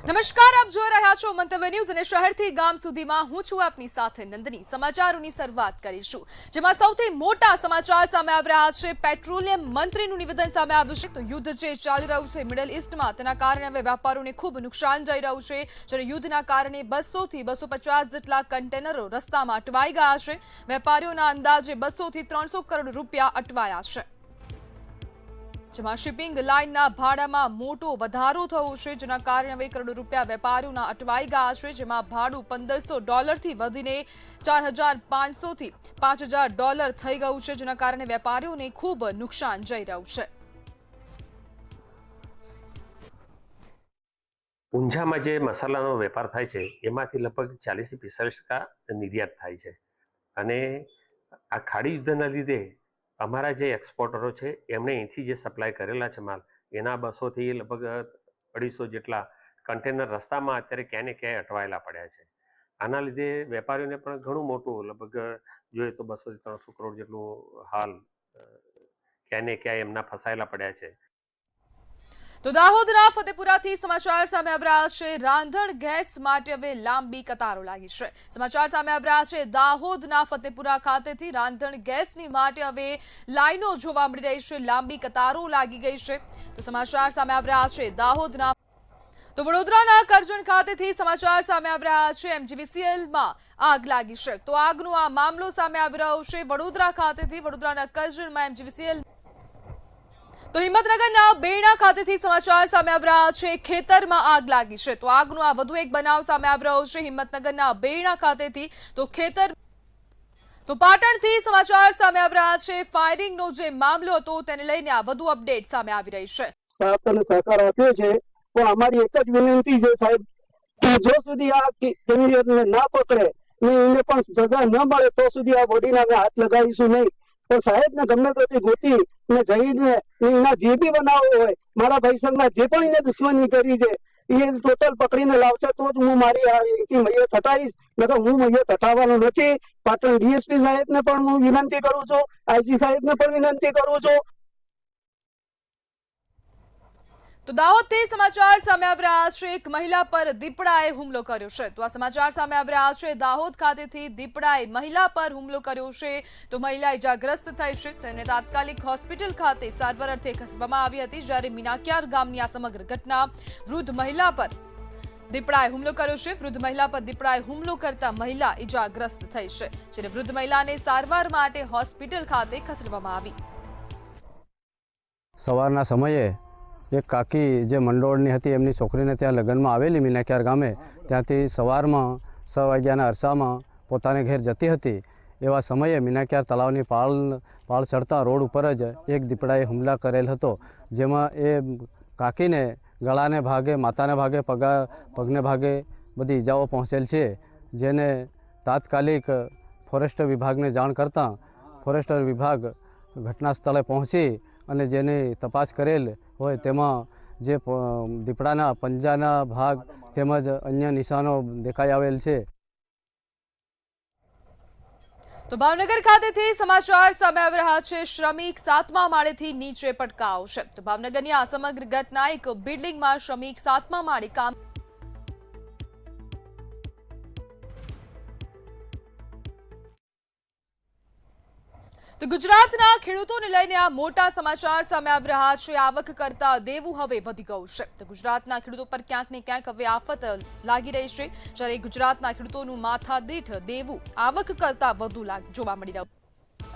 નમસ્કાર, આપ જોઈ રહ્યા છો મંતવ્ય ન્યૂઝ અને શહેરથી ગામ સુધીમાં હું છું આપની સાથે નંદની। સમાચારોની શરૂઆત કરીશું, જેમાં સૌથી મોટા સમાચાર સામે આવી રહ્યા છે। પેટ્રોલિયમ મંત્રીનું નિવેદન સામે આવ્યું છે। તો યુદ્ધ જે ચાલી રહ્યું છે મિડલ ઈસ્ટમાં, તેના કારણે હવે વેપારીઓને ખૂબ નુકસાન જઈ રહ્યું છે। જ્યારે યુદ્ધના કારણે 200 થી 250 જેટલા કન્ટેનરો રસ્તામાં અટવાઈ ગયા છે। વેપારીઓના અંદાજે 200 થી 300 કરોડ રૂપિયા અટવાયા છે। જેમાં શિપિંગ લાઇનના ભાડામાં મોટો વધારો થયો છે, જેના કારણે હવે કરોડો રૂપિયા વેપારીઓના અટવાઈ ગયા છે। જેમાં ભાડું $1500 થી વધીને $4500 થી $5000 થઈ ગયું છે, જેના કારણે વેપારીઓને ખૂબ નુકસાન જઈ રહ્યું છે। ઊંઝામાં જે મસાલાનો વેપાર થાય છે એમાંથી લગભગ 40 થી 45% નિર્યાત થાય છે અને આ ખાડી યુદ્ધના લીધે અમારા જે એક્સપોર્ટરો છે એમણે અહીંથી જે સપ્લાય કરેલા છે માલ, એના 200 થી લગભગ 250 જેટલા કન્ટેનર રસ્તામાં અત્યારે ક્યાંય ને ક્યાંય અટવાયેલા પડ્યા છે। આના લીધે વેપારીઓને પણ ઘણું મોટું, લગભગ જોઈએ તો 200 થી 300 કરોડ જેટલું હાલ ક્યાંય ને ક્યાંય એમના ફસાયેલા પડ્યા છે। તો દાહોદના ફતેપુરાથી સમાચાર સામે આવી રહ્યા છે। રાંધણ ગેસ માટે હવે લાંબી કતારો લાગી છે। સમાચાર સામે આવી રહ્યા છે દાહોદના ફતેપુરા ખાતેથી રાંધણ ગેસની માટે હવે લાઈનો જોવા મળી રહી છે, લાંબી કતારો લાગી ગઈ છે। તો સમાચાર સામે આવી રહ્યા છે દાહોદના। તો વડોદરાના કરજણ ખાતેથી સમાચાર સામે આવી રહ્યા છે। એમજીવીસીએલમાં આગ લાગી છે। તો આગનો આ મામલો સામે આવી રહ્યો છે વડોદરા ખાતેથી। વડોદરાના કરજણમાં એમજીવીસીએલ તો હિંમતનગરના બેણા ખાતેથી સમાચાર સામે આવી રહ્યા છે। ખેતરમાં આગ લાગી છે। તો આગનો આ વધુ એક બનાવ સામે આવી રહ્યો છે હિંમતનગરના બેણા ખાતેથી। તો ખેતર તો પાટણથી સમાચાર સામે આવી રહ્યા છે। ફાયરિંગનો જે મામલો હતો તેને લઈને આ વધુ અપડેટ સામે આવી રહી છે। સાહેબ સહકાર આપ્યો છે, પણ અમારી એક જ વિનંતી છે સાહેબ કે જો સુધી આ કેમિયરને ના પકડે ને એને પણ સજા ન મળે તો સુધી આ બોડીને અમે હાથ લગાવીશું નહીં। પણ સાહેબને ગમે તો ગોતી ને જઈને એના જે બી બનાવો હોય, મારા ભાઈ સંગના જે પણ એને દુશ્મની કરી છે એ ટોટલ પકડીને લાવશે તો જ હું મારી અહીંથી મૈયત હટાવીશ, નકર હું મૈયત હટાવવાનો નથી। પાટણ ડીએસપી સાહેબને પણ હું વિનંતી કરું છું, આઈજી સાહેબને પણ વિનંતી કરું છું। તો દાહોદથી સમાચાર સામે આવી રહ્યા છે। એક મહિલા પર દીપડાએ હુમલો કર્યો છે। તો આ સમાચાર સામે આવી રહ્યા છે દાહોદ ખાતેથી દીપડાએ મહિલા પર હુમલો કર્યો છે। તો મહિલા ઇજાગ્રસ્ત થઈ છે, તેને તાત્કાલિક હોસ્પિટલ ખાતે સારવાર અર્થે ખસેડવામાં આવી હતી। જ્યારે મીનાક્યાર ગામની આ સમગ્ર ઘટના વૃદ્ધ મહિલા પર દીપડાએ હુમલો કર્યો છે। વૃદ્ધ મહિલા પર દીપડાએ હુમલો કરતા મહિલા ઇજાગ્રસ્ત થઈ છે, જ્યારે વૃદ્ધ મહિલાને સારવાર માટે હોસ્પિટલ ખાતે ખસેડવામાં આવી। સવારના સમયે એક કાકી જે મંડોળની હતી, એમની છોકરીને ત્યાં લગ્નમાં આવેલી મીનાક્યાર ગામે, ત્યાંથી સવારમાં 6 વાગ્યાના અરસામાં પોતાને ઘેર જતી હતી। એવા સમયે મીનાક્યાર તળાવની પાળ ચડતા રોડ ઉપર જ એક દીપડાએ હુમલા કરેલ હતો, જેમાં એ કાકીને ગળાને ભાગે, માથાને ભાગે, પગને ભાગે બધી ઈજાઓ પહોંચેલ છે। જેને તાત્કાલિક ફોરેસ્ટ વિભાગને જાણ કરતાં ફોરેસ્ટર વિભાગ ઘટના સ્થળે પહોંચી અને જેની તપાસ કરેલ હોય તેમાં જે દીપડાના પંજાના ભાગ તેમજ અન્ય નિશાનો દેખાઈ આવેલ છે। તો ભાવનગર ખાતેથી સમાચાર સામે આવી રહ્યા છે। શ્રમિક 7મા માળેથી નીચે પટકાવ છે। તો ભાવનગરની આ સમગ્ર ઘટના એક બિલ્ડિંગમાં શ્રમિક 7મા માળે કામ તો ગુજરાતના ખેડૂતોને લઈને આ મોટા સમાચાર સામે આવી રહ્યા છે। આવક કરતા દેવું હવે વધી ગયું છે। તો ગુજરાતના ખેડૂતો પર ક્યાંક ને ક્યાંક હવે આફત લાગી રહી છે, જ્યારે ગુજરાતના ખેડૂતોનું માથાદીઠ દેવું આવક કરતા વધુ જોવા મળી રહ્યું।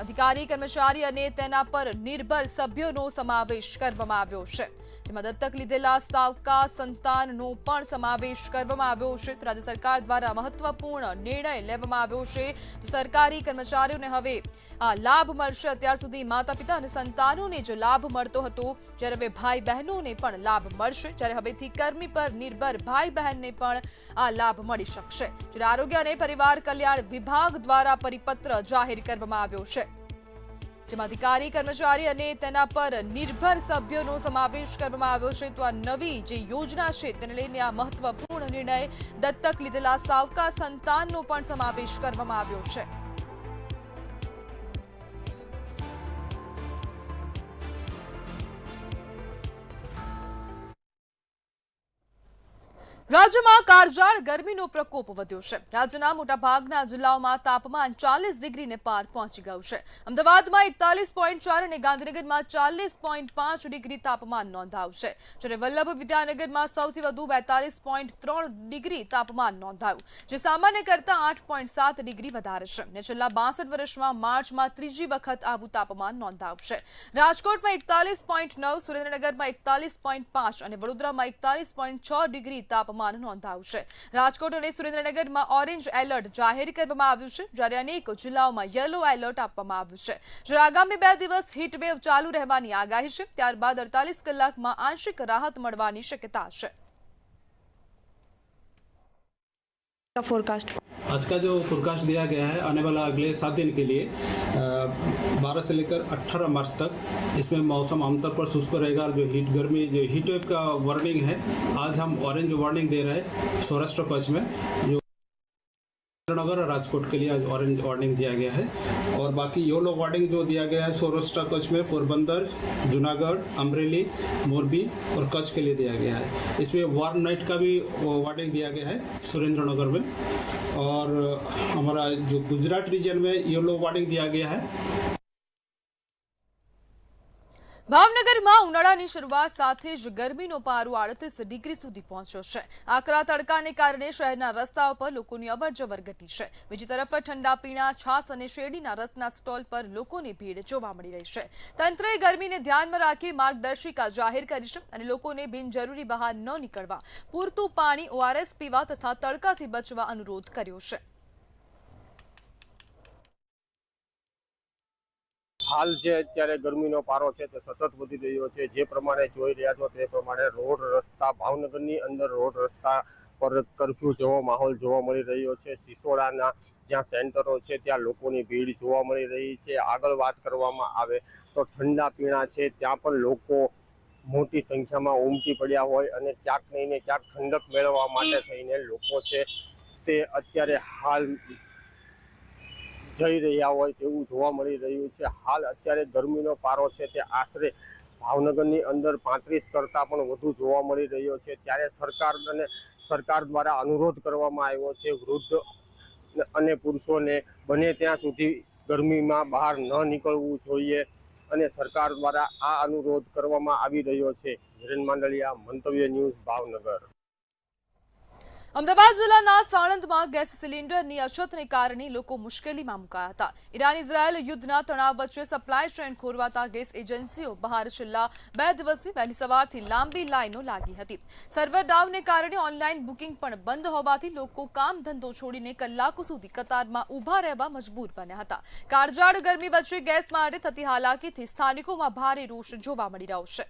અધિકારી, કર્મચારી અને તેના પર નિર્ભર સભ્યોનો સમાવેશ કરવામાં આવ્યો છે, જેમાં દત્તક લીધેલા સાવકા સંતાનનો પણ સમાવેશ કરવામાં આવ્યો છે। તો રાજ્ય સરકાર દ્વારા મહત્વપૂર્ણ નિર્ણય લેવામાં આવ્યો છે। તો સરકારી કર્મચારીઓને હવે આ લાભ મળશે। અત્યાર સુધી માતા પિતા અને સંતાનોને જ લાભ મળતો હતો, જ્યારે હવે ભાઈ બહેનોને પણ લાભ મળશે। જ્યારે હવેથી કર્મી પર નિર્ભર ભાઈ બહેનને પણ આ લાભ મળી શકશે। જ્યારે આરોગ્ય અને પરિવાર કલ્યાણ વિભાગ દ્વારા પરિપત્ર જાહેર કરવામાં આવ્યો છે, જેમાં અધિકારી, કર્મચારી અને તેના પર નિર્ભર સભ્યોનો સમાવેશ કરવામાં આવ્યો છે। તો આ નવી જે યોજના છે તેને લઈને આ મહત્વપૂર્ણ નિર્ણય, દત્તક લીધેલા સાવકા સંતાનનો પણ સમાવેશ કરવામાં આવ્યો છે। રાજ્યમાં કાળઝાળ ગરમીનો પ્રકોપ વધ્યો છે. રાજ્યના મોટાભાગના જિલ્લાઓમાં તાપમાન 40 ડિગ્રીને પાર પહોંચી ગયું છે. અમદાવાદમાં 41.4 અને ગાંધીનગરમાં 40.5 ડિગ્રી તાપમાન નોંધાયું છે, જ્યારે વલ્લભ વિદ્યાનગરમાં સૌથી વધુ 42.3 ડિગ્રી તાપમાન નોંધાયું, જે સામાન્ય કરતાં 8.7 ડિગ્રી વધારે છે. અને છેલ્લા 62 વર્ષમાં માર્ચમાં ત્રીજી વખત આવું તાપમાન નોંધાયું છે. રાજકોટમાં 41.9, સુરેન્દ્રનગરમાં 41.5 અને વડોદરામાં 41.6 ડિગ્રી તાપમાન નોંધાયું છે. રાજકોટ અને સુરેન્દ્રનગરમાં ઓરેન્જ એલર્ટ જાહેર કરવામાં આવ્યું છે, જ્યારે અનેક જિલ્લાઓમાં યલો એલર્ટ આપવામાં આવ્યું છે. જ્યારે આગામી 2 દિવસ હીટવેવ ચાલુ રહેવાની આગાહી છે. ત્યારબાદ 48 કલાકમાં આંશિક રાહત મળવાની શક્યતા છે. फोरकास्ट आज का जो फोरकास्ट दिया गया है आने वाला अगले 7 दिन के लिए 12 से लेकर 18 मार्च तक इसमें मौसम आमतौर पर शुष्क रहेगा। और जो हीट वेव का वार्निंग है, आज हम ऑरेंज वार्निंग दे रहे हैं सौराष्ट्र कच्छ में, जो नगर और राजकोट के लिए आज ऑरेंज वार्निंग दिया गया है। और बाकी येलो वार्निंग जो दिया गया है सौराष्ट्र कच्छ में पोरबंदर, जूनागढ़, अमरेली, मोरबी और कच्छ के लिए दिया गया है। इसमें वार्म नाइट का भी वार्निंग दिया गया है सुरेंद्रनगर में। और हमारा जो गुजरात रीजन में येलो वार्निंग दिया गया है। ભાવનગરમાં ઉનાળાની શરૂઆત સાથે જ ગરમીનો પારો 38 ડિગ્રી સુધી પહોંચ્યો છે. આકરા તડકાને કારણે શહેરના રસ્તાઓ પર લોકોની અવરજવર ઘટી છે. બીજી તરફ ઠંડા પીણા, છાશ અને શેરડીના રસના સ્ટોલ પર લોકોની ભીડ જોવા મળી રહી છે. તંત્રએ ગરમીને ધ્યાનમાં રાખી માર્ગદર્શિકા જાહેર કરી છે અને લોકોને બિનજરૂરી બહાર ન નીકળવા, પૂરતું પાણી, ORS પીવા તથા તડકાથી બચવા અનુરોધ કર્યો છે. હાલ જે અત્યારે ગરમીનો પારો છે તે સતત વધી રહ્યો છે. જે પ્રમાણે જોઈ રહ્યા છો તે પ્રમાણે રોડ રસ્તા, ભાવનગરની અંદર રોડ રસ્તા પર કર્ફ્યુ જેવો માહોલ જોવા મળી રહ્યો છે. સિસોડાના જ્યાં સેન્ટરો છે ત્યાં લોકોની ભીડ જોવા મળી રહી છે. આગળ વાત કરવામાં આવે તો ઠંડા પીણા છે ત્યાં પણ લોકો મોટી સંખ્યામાં ઉમટી પડ્યા હોય અને ક્યાંક નહીં ક્યાંક ઠંડક મેળવવા માટે થઈને લોકો છે તે અત્યારે હાલ જઈ રહ્યા હોય તેવું જોવા મળી રહ્યું છે. હાલ અત્યારે ગરમીનો પારો છે તે આશરે ભાવનગરની અંદર 35 કરતાં પણ વધુ જોવા મળી રહ્યો છે. ત્યારે સરકાર દ્વારા અનુરોધ કરવામાં આવ્યો છે વૃદ્ધ અને પુરુષોને બને ત્યાં સુધી ગરમીમાં બહાર ન નીકળવું જોઈએ અને સરકાર દ્વારા આ અનુરોધ કરવામાં આવી રહ્યો છે. હિરેન માંડલિયા, મંતવ્ય ન્યૂઝ, ભાવનગર. અમદાવાદ જિલ્લાના સાણંદમાં ગેસ સિલિન્ડરની અછતને કારણે લોકો મુશ્કેલીમાં મુકાયા હતા. ઈરાન-ઇઝરાયલ યુદ્ધના તણાવ વચ્ચે સપ્લાય ચેઇન ખોરવાતા ગેસ એજન્સીઓ બહાર છેલ્લા 2 દિવસથી વહેલી સવારથી લાંબી લાઈનો લાગી હતી. સર્વર ડાઉનને કારણે ઓનલાઈન બુકિંગ પણ બંધ હોવાથી લોકો કામ ધંધો છોડીને કલાકો સુધી કતારમાં ઊભા રહેવા મજબૂર બન્યા હતા. કાળઝાળ ગરમી વચ્ચે ગેસ માટે થતી હાલાકીથી સ્થાનિકોમાં ભારે રોષ જોવા મળી રહ્યો છે.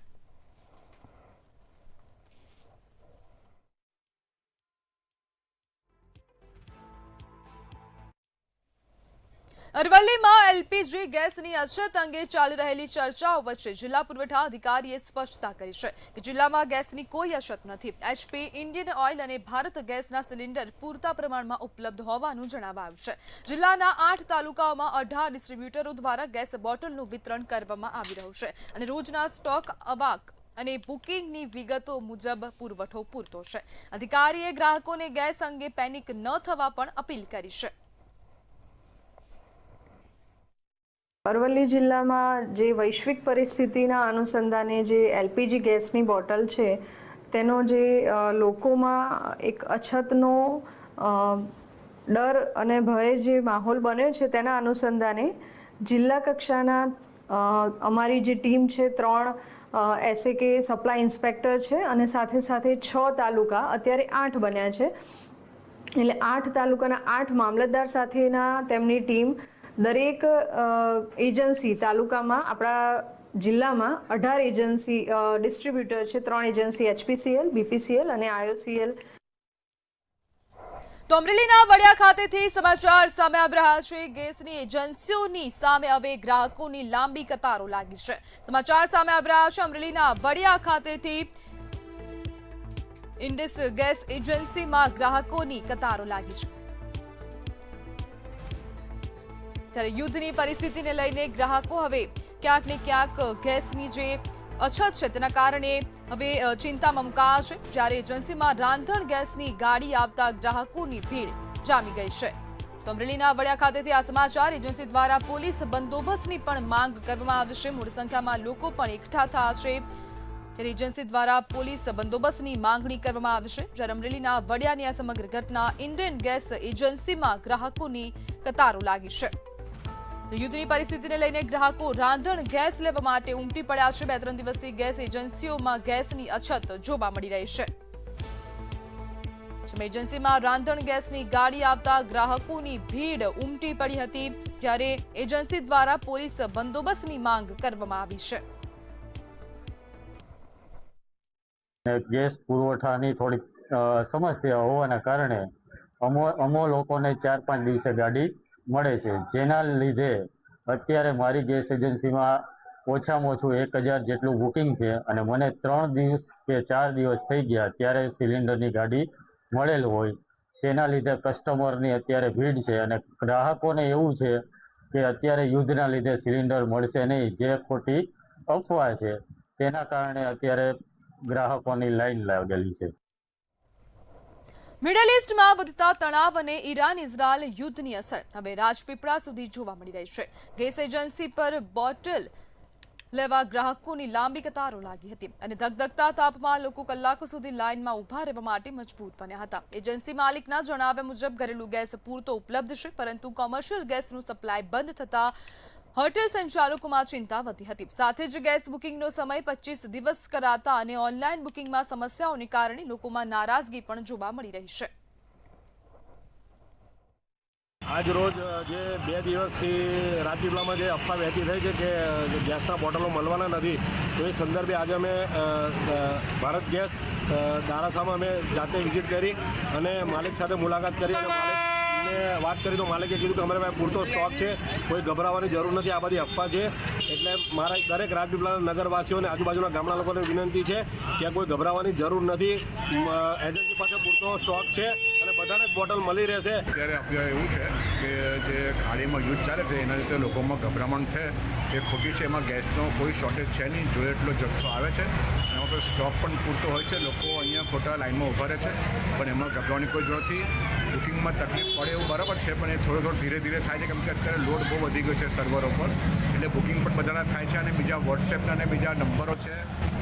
અરવલ્લીમાં એલપીજી ગેસની અછત અંગે ચાલી રહેલી ચર્ચાઓ વચ્ચે જિલ્લા પુરવઠા અધિકારીએ સ્પષ્ટતા કરી છે કે જિલ્લામાં ગેસની કોઈ અછત નથી. HP, ઇન્ડિયન ઓઇલ અને ભારત ગેસના સિલિન્ડર પૂરતા પ્રમાણમાં ઉપલબ્ધ હોવાનું જણાવાયું છે. જિલ્લાના 8 તાલુકાઓમાં 18 ડિસ્ટ્રીબ્યુટરો દ્વારા ગેસ બોટલનું વિતરણ કરવામાં આવી રહ્યું છે અને રોજના સ્ટોક અવાક અને બુકિંગની વિગતો મુજબ પુરવઠો પૂરતો છે. અધિકારીએ ગ્રાહકોને ગેસ અંગે પેનિક ન થવા પણ અપીલ કરી છે. અરવલ્લી જિલ્લામાં જે વૈશ્વિક પરિસ્થિતિના અનુસંધાને જે એલપીજી ગેસની બોટલ છે તેનો જે લોકોમાં એક અછતનો ડર અને ભય જે માહોલ બન્યો છે તેના અનુસંધાને જિલ્લા કક્ષાના અમારી જે ટીમ છે 3 SAK સપ્લાય ઇન્સ્પેક્ટર છે અને સાથે સાથે 6 તાલુકા અત્યારે 8 બન્યા છે. એટલે 8 તાલુકાના 8 મામલતદાર સાથેના તેમની ટીમ દરેક એજન્સી તાલુકામાં આપણા જિલ્લામાં 18 એજન્સી ડિસ્ટ્રીબ્યુટર છે, 3 એજન્સી HPCL, BPCL અને IOCL. તો અમરેલીના વડિયા ખાતેથી સમાચાર સામે આવી રહ્યા છે. ગેસની એજન્સીઓની સામે હવે ગ્રાહકોની લાંબી કતારો લાગી છે. સમાચાર સામે આવી રહ્યા છે અમરેલીના વડિયા ખાતેથી ઇન્ડિસ ગેસ એજન્સીમાં ગ્રાહકોની કતારો લાગી છે. ત્યારે યુદ્ધની પરિસ્થિતિને લઈને ગ્રાહકો હવે ક્યાંક ને ક્યાંક ગેસની જે અછત છે તેના કારણે હવે ચિંતામાં મુકાયા છે, જ્યારે એજન્સીમાં રાંધણ ગેસની ગાડી આવતા ગ્રાહકોની ભીડ જામી ગઈ છે. તો અમરેલીના વડિયા ખાતેથી આ સમાચાર. એજન્સી દ્વારા પોલીસ બંદોબસ્તની પણ માંગ કરવામાં આવી છે. મોટી સંખ્યામાં લોકો પણ એકઠા થયા છે, ત્યારે એજન્સી દ્વારા પોલીસ બંદોબસ્તની માંગણી કરવામાં આવી છે. જ્યારે અમરેલીના વડિયાની આ સમગ્ર ઘટના ઇન્ડિયન ગેસ એજન્સીમાં ગ્રાહકોની કતારો લાગી છે. યુદ્ધની પરિસ્થિતિને લઈને ગ્રાહકો રાંધણ ગેસ લેવા માટે ઉમટી પડ્યા છે. 2-3 દિવસથી ગેસ એજન્સીઓમાં ગેસની અછત જોવા મળી રહી છે. એજન્સીમાં રાંધણ ગેસની ગાડી આવતા ગ્રાહકોની ભીડ ઉમટી પડી હતી, જ્યારે એજન્સી દ્વારા પોલીસ બંદોબસ્તની માંગ કરવામાં આવી છે. ગેસ પુરવઠાની થોડીક સમસ્યા હોવાના કારણે અમો લોકોને 4-5 દિવસે ગાડી મળે છે, જેના લીધે અત્યારે મારી ગેસ એજન્સીમાં ઓછામાં ઓછું 1000 જેટલું બુકિંગ છે અને મને 3 દિવસ કે 4 દિવસ થઈ ગયા ત્યારે સિલિન્ડરની ગાડી મળેલ હોય. તેના લીધે કસ્ટમરની અત્યારે ભીડ છે અને ગ્રાહકોને એવું છે કે અત્યારે યુદ્ધના લીધે સિલિન્ડર મળશે નહીં, જે ખોટી અફવા છે. તેના કારણે અત્યારે ગ્રાહકોની લાઈન લાગેલી છે. મિડલ ઇસ્ટમાં વધતા તણાવ અને ઈરાન ઇઝરાયલ યુદ્ધની અસર હવે રાજપીપળા સુધી જોવા મળી રહી છે. ગેસ એજન્સી પર બોટલ લેવા ગ્રાહકોની લાંબી કતારો લાગી હતી અને ધગધગતા તાપમાં લોકો કલાકો સુધી લાઇનમાં ઊભા રહેવા માટે મજબૂર બન્યા હતા. એજન્સી માલિકના જણાવ્યા મુજબ ઘરેલું ગેસ પૂરતો ઉપલબ્ધ છે, પરંતુ કોમર્શિયલ ગેસનું સપ્લાય બંધ થતા હોટેલ સંચાલકોમાં ચિંતા વધી હતી. સાથે જ ગેસ બુકિંગનો સમય 25 દિવસ કરાતા અને ઓનલાઈન બુકિંગમાં સમસ્યાઓને કારણે લોકોમાં નારાજગી પણ જોવા મળી રહી છે. આજ રોજ જે 2 દિવસથી રાજપીપળામાં જે અફવા વહેતી થઈ છે કે ગેસના બોટલો મળવાના નથી, તો એ સંદર્ભે આજે અમે ભારત ગેસ દારાસામાં અમે જાતે વિઝિટ કરી અને માલિક સાથે મુલાકાત કરી અને માલિકને વાત કરી તો માલિકે કીધું કે અમારી પાસે પૂરતો સ્ટોક છે, કોઈ ગભરાવાની જરૂર નથી, આ બધી અફવા છે. એટલે મારા દરેક રાજપીપળાના નગરવાસીઓને આજુબાજુના ગામના લોકોને વિનંતી છે કે કોઈ ગભરાવાની જરૂર નથી. એજન્સી પાસે પૂરતો સ્ટોક છે અને બધાને જ બોટલ મળી રહેશે. અત્યારે અફવા એવું છે કે જે ખાડીમાં યુદ્ધ ચાલે છે એના લીધે લોકોમાં ગભરામણ છે એ ખોટી છે. એમાં ગેસનો કોઈ શોર્ટેજ છે નહીં, જોઈએ એટલો જથ્થો આવે છે, એમાં પર સ્ટોક પણ પૂરતો હોય છે. લોકો અહીંયા ખોટા લાઇનમાં ઊભા રહે છે, પણ એમાં ગભરાવાની કોઈ જરૂર નથી. બુકિંગમાં તકલીફ પડે એવું બરાબર છે, પણ એ થોડું ધીરે ધીરે થાય છે, કેમ કે અત્યારે લોડ બહુ વધી ગયો છે સર્વરો પર, એટલે બુકિંગ પણ બધાના થાય છે. અને બીજા વોટ્સએપના અને બીજા નંબરો છે,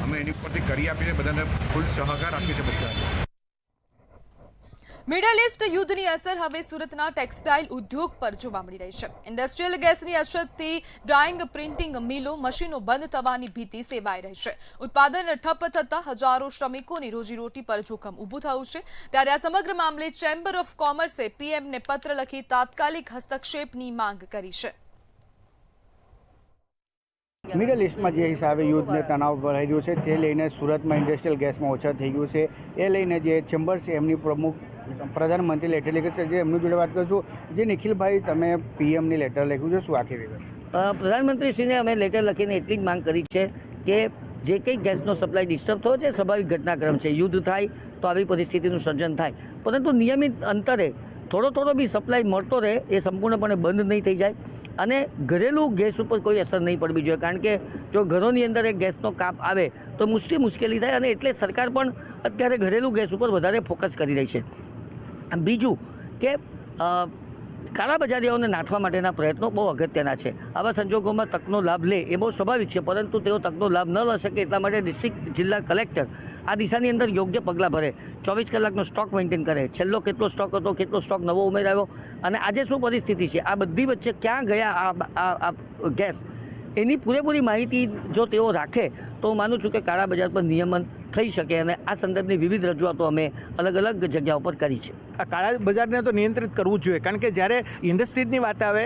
અમે એની પરથી કરી આપીએ છીએ, બધાને ફૂલ સહકાર આપીએ છીએ બધા. મિડલ ઇસ્ટ યુદ્ધની અસર હવે સુરતના ટેક્સટાઇલ ઉદ્યોગ પર જોવા મળી રહી છે. ઇન્ડસ્ટ્રીયલ ગેસની અછતથી ડાઇંગ પ્રિન્ટિંગ મિલો મશીનો બંધ થવાની ભીતિ સેવાઈ રહી છે. ઉત્પાદન ઠપ થતા હજારો શ્રમિકોની રોજીરોટી પર જોખમ ઊભું થયું છે. ત્યારે આ સમગ્ર મામલે ચેમ્બર ઓફ કોમર્સે પીએમને પત્ર લખી તાત્કાલિક હસ્તક્ષેપની માંગ કરી છે. મિડલ ઇસ્ટમાં જે હિસાબે યુદ્ધને તણાવ વધી રહ્યું છે તે લઈને સુરતમાં ઇન્ડસ્ટ્રીયલ ગેસમાં ઓછા થઈ ગયું છે. એ લઈને જે ચેમ્બર છે એમની પ્રમુખ પ્રધાનમંત્રી લેટર લખ્યું છે, જે એમની જોડે વાત કરશું. જે નિખિલભાઈ, તમે પીએમની લેટર લખ્યું છે, શું આખી વિગત? પ્રધાનમંત્રીશ્રીને અમે લેટર લખીને એટલી જ માંગ કરી છે કે જે કંઈ ગેસનો સપ્લાય ડિસ્ટર્બ થયો છે સ્વાભાવિક ઘટનાક્રમ છે, યુદ્ધ થાય તો આવી પરિસ્થિતિનું સર્જન થાય, પરંતુ નિયમિત અંતરે થોડો બી સપ્લાય મળતો રહે, એ સંપૂર્ણપણે બંધ નહીં થઈ જાય અને ઘરેલું ગેસ ઉપર કોઈ અસર નહીં પડવી જોઈએ. કારણ કે જો ઘરોની અંદર એક ગેસનો કાપ આવે તો મુશ્કેલી થાય અને એટલે સરકાર પણ અત્યારે ઘરેલું ગેસ ઉપર વધારે ફોકસ કરી રહી છે. બીજું કે કાળાબજારીઓને નાથવા માટેના પ્રયત્નો બહુ અગત્યના છે. આવા સંજોગોમાં તકનો લાભ લે એ બહુ સ્વાભાવિક છે, પરંતુ તેઓ તકનો લાભ ન લઈ શકે એટલા માટે ડિસ્ટ્રિક્ટ જિલ્લા કલેક્ટર આ દિશાની અંદર યોગ્ય પગલાં ભરે, 24 કલાકનો સ્ટોક મેન્ટેન કરે, છેલ્લો કેટલો સ્ટોક હતો, કેટલો સ્ટોક નવો ઉમેરાયો અને આજે શું પરિસ્થિતિ છે, આ બધી વચ્ચે ક્યાં ગયા આ ગેસ, એની પૂરેપૂરી માહિતી જો તેઓ રાખે તો હું માનું છું કે કાળા બજાર પર નિયમન થઈ શકે અને આ સંદર્ભની વિવિધ રજૂઆતો અમે અલગ અલગ જગ્યાઓ પર કરી છે. આ કાળા બજારને તો નિયંત્રિત કરવું જ જોઈએ, કારણ કે જ્યારે ઇન્ડસ્ટ્રીઝની વાત આવે,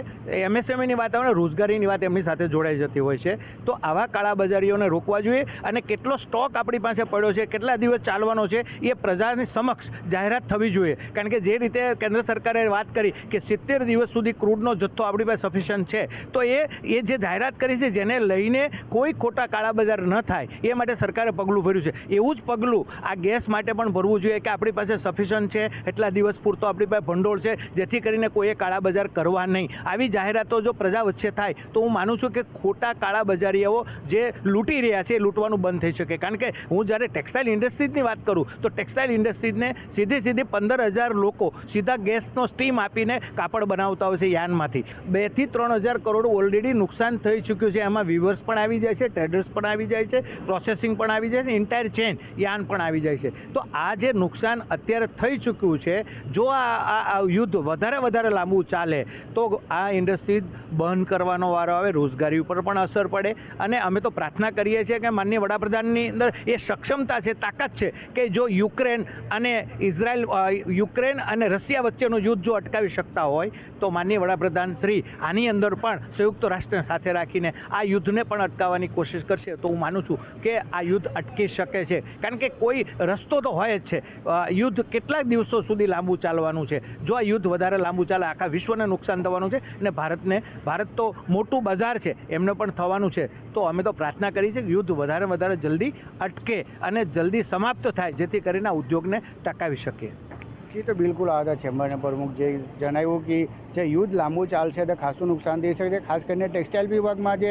એમએસએમઈની વાત આવે, રોજગારીની વાત એમની સાથે જોડાઈ જતી હોય છે, તો આવા કાળા બજારીઓને રોકવા જોઈએ અને કેટલો સ્ટોક આપણી પાસે પડ્યો છે, કેટલા દિવસ ચાલવાનો છે, એ પ્રજાની સમક્ષ જાહેરાત થવી જોઈએ. કારણ કે જે રીતે કેન્દ્ર સરકારે વાત કરી કે 70 દિવસ સુધી ક્રૂડનો જથ્થો આપણી પાસે સફિશિયન્ટ છે, તો એ જે જાહેરાત કરી છે જેને લઈને કોઈ ખોટા કાળા બજાર ન થાય એ માટે સરકારે પગલું ભર્યું છે. એવું જ પગલું આ ગેસ માટે પણ ભરવું જોઈએ કે આપણી પાસે સફિશિયન્ટ છે, એટલા દિવસ પૂરતો આપણી પાસે ભંડોળ છે, જેથી કરીને કોઈએ કાળાબજાર કરવા નહીં. આવી જાહેરાતો જો પ્રજા વચ્ચે થાય તો હું માનું છું કે ખોટા કાળાબજારીઓ જે લૂંટી રહ્યા છે એ લૂંટવાનું બંધ થઈ શકે. કારણ કે હું જ્યારે ટેક્સટાઇલ ઇન્ડસ્ટ્રીઝની વાત કરું તો ટેક્સટાઇલ ઇન્ડસ્ટ્રીઝને સીધી 15,000 લોકો સીધા ગેસનો સ્ટીમ આપીને કાપડ બનાવતા હોય છે યાનમાંથી. 2 થી 3,000 કરોડ ઓલરેડી નુકસાન થઈ ચૂક્યું છે. એમાં વીવર્સ પણ આવી જાય છે, ટ્રેડર્સ પણ આવી જાય છે, પ્રોસેસિંગ પણ આવી જાય છે, એન્ટાયર ચેન યાન પણ આવી જાય છે. તો આ જે નુકસાન અત્યારે થઈ ચૂક્યું છે, જો આ યુદ્ધ વધારે લાંબુ ચાલે તો આ ઇન્ડસ્ટ્રી બંધ કરવાનો વારો આવે, રોજગારી ઉપર પણ અસર પડે. અને અમે તો પ્રાર્થના કરીએ છીએ કે માનનીય વડાપ્રધાનની અંદર એ સક્ષમતા છે, તાકાત છે કે જો યુક્રેન અને રશિયા વચ્ચેનું યુદ્ધ જો અટકાવી શકતા હોય તો માનનીય વડાપ્રધાન શ્રી આની અંદર પણ સંયુક્ત રાષ્ટ્રને સાથે રાખીને આ યુદ્ધને પણ અટકાવવાની કોશિશ કરશે તો હું માનું છું કે આ યુદ્ધ અટકી શકે છે. કારણ કે કોઈ રસ્તો તો હોય જ છે. યુદ્ધ કેટલાક દિવસો સુધી લાંબુ ચાલવાનું છે. જો આ યુદ્ધ વધારે લાંબુ ચાલે આખા વિશ્વને નુકસાન થવાનું છે અને ભારત તો મોટું બજાર છે, એમને પણ થવાનું છે. તો અમે તો પ્રાર્થના કરી છે કે યુદ્ધ વધારે જલ્દી અટકે અને જલ્દી સમાપ્ત થાય, જેથી કરીને આ ઉદ્યોગને ટકાવી શકીએ. એ તો બિલકુલ આગળ ચેમ્બરના પ્રમુખ જે જણાવ્યું કે જે યુદ્ધ લાંબુ ચાલશે તો ખાસું નુકસાન થઈ શકે છે. ખાસ કરીને ટેક્સટાઇલ વિભાગમાં જે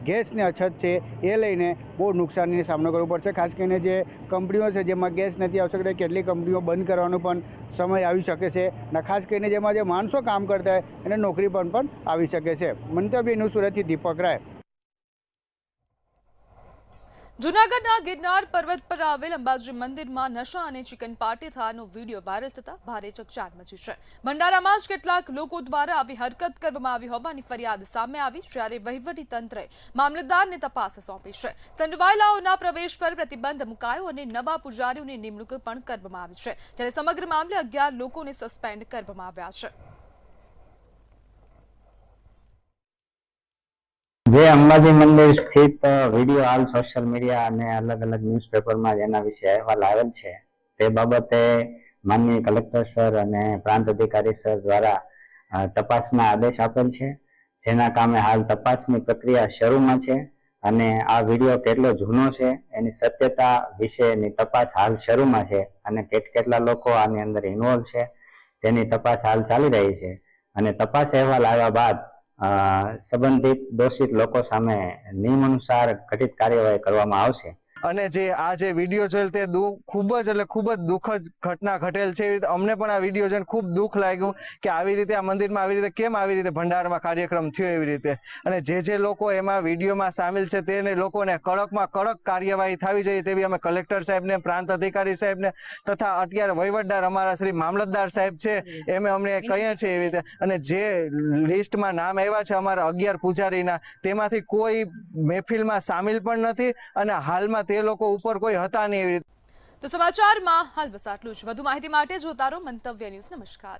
ગેસની અછત છે એ લઈને બહુ નુકસાનીનો સામનો કરવો પડશે. ખાસ કરીને જે કંપનીઓ છે જેમાં ગેસ નથી આવી શકતો કેટલી કંપનીઓ બંધ કરવાનો પણ સમય આવી શકે છે. અને ખાસ કરીને જેમાં જે માણસો કામ કરતા હોય એને નોકરી પણ આવી શકે છે. મંતવ્યનું સુરતથી દીપક રાય. જૂનાગઢના ગિરનાર પર્વત પર આવેલ અંબાજી મંદિરમાં નશા અને ચિકન પાર્ટી થવાનો વિડીયો વાયરલ થતા ભારે ચકચાર મચી છે. ભંડારામાં જ કેટલાક લોકો દ્વારા આવી હરકત કરવામાં આવી હોવાની ફરિયાદ સામે આવી, જ્યારે વહીવટી તંત્રે મામલતદારને તપાસ સોંપી છે. સંડોવાયેલાઓના પ્રવેશ પર પ્રતિબંધ મુકાયો અને નવા પૂજારીઓની નિમણૂક પણ કરવામાં આવી છે, જ્યારે સમગ્ર મામલે 11 લોકોને સસ્પેન્ડ કરવામાં આવ્યા છે. જે અંબાજી મંદિર સ્થિત વિડીયો હાલ સોશિયલ મીડિયા અને અલગ ન્યૂઝપેપરમાં જેના વિશે અહેવાલ આવેલ છે તે બાબતે માનનીય કલેક્ટર સર અને પ્રાંત અધિકારી સર દ્વારા તપાસના આદેશ આપેલ છે, જેના કામે હાલ તપાસની પ્રક્રિયા શરૂમાં છે અને આ વિડીયો કેટલો જૂનો છે એની સત્યતા વિશેની તપાસ હાલ શરૂમાં છે અને કેટલા લોકો આની અંદર ઇન્વોલ્વ છે તેની તપાસ હાલ ચાલી રહી છે. અને તપાસ અહેવાલ આવ્યા બાદ સંબંધિત દોષિત લોકો સામે નિયમ અનુસાર ઘટિત કાર્યવાહી કરવામાં આવશે. અને જે વિડીયો છે તે ખૂબ જ દુઃખદ ઘટના ઘટેલ છે. એવી રીતે અમને પણ આ વિડીયો જોઈને ખૂબ દુઃખ લાગ્યું કે આવી રીતે આ મંદિરમાં આવી રીતે ભંડારમાં કાર્યક્રમ થયો એવી રીતે. અને જે લોકો એમાં વિડીયોમાં સામેલ છે તેને લોકોને કડકમાં કડક કાર્યવાહી થવી જોઈએ તેવી અમે કલેક્ટર સાહેબને, પ્રાંત અધિકારી સાહેબને તથા અત્યારે વહીવટદાર અમારા શ્રી મામલતદાર સાહેબ છે એમ અમને કહીએ છીએ એવી રીતે. અને જે લિસ્ટમાં નામ આવ્યા છે અમારા 11 પૂજારીના, તેમાંથી કોઈ મહેફિલમાં સામેલ પણ નથી અને હાલમાં તે લોકો ઉપર કોઈ હતા નહીં એવી રીતે. તો સમાચારમાં હાલ બસ આટલું જ. વધુ માહિતી માટે જોતા રહો મંતવ્ય ન્યૂઝ. નમસ્કાર.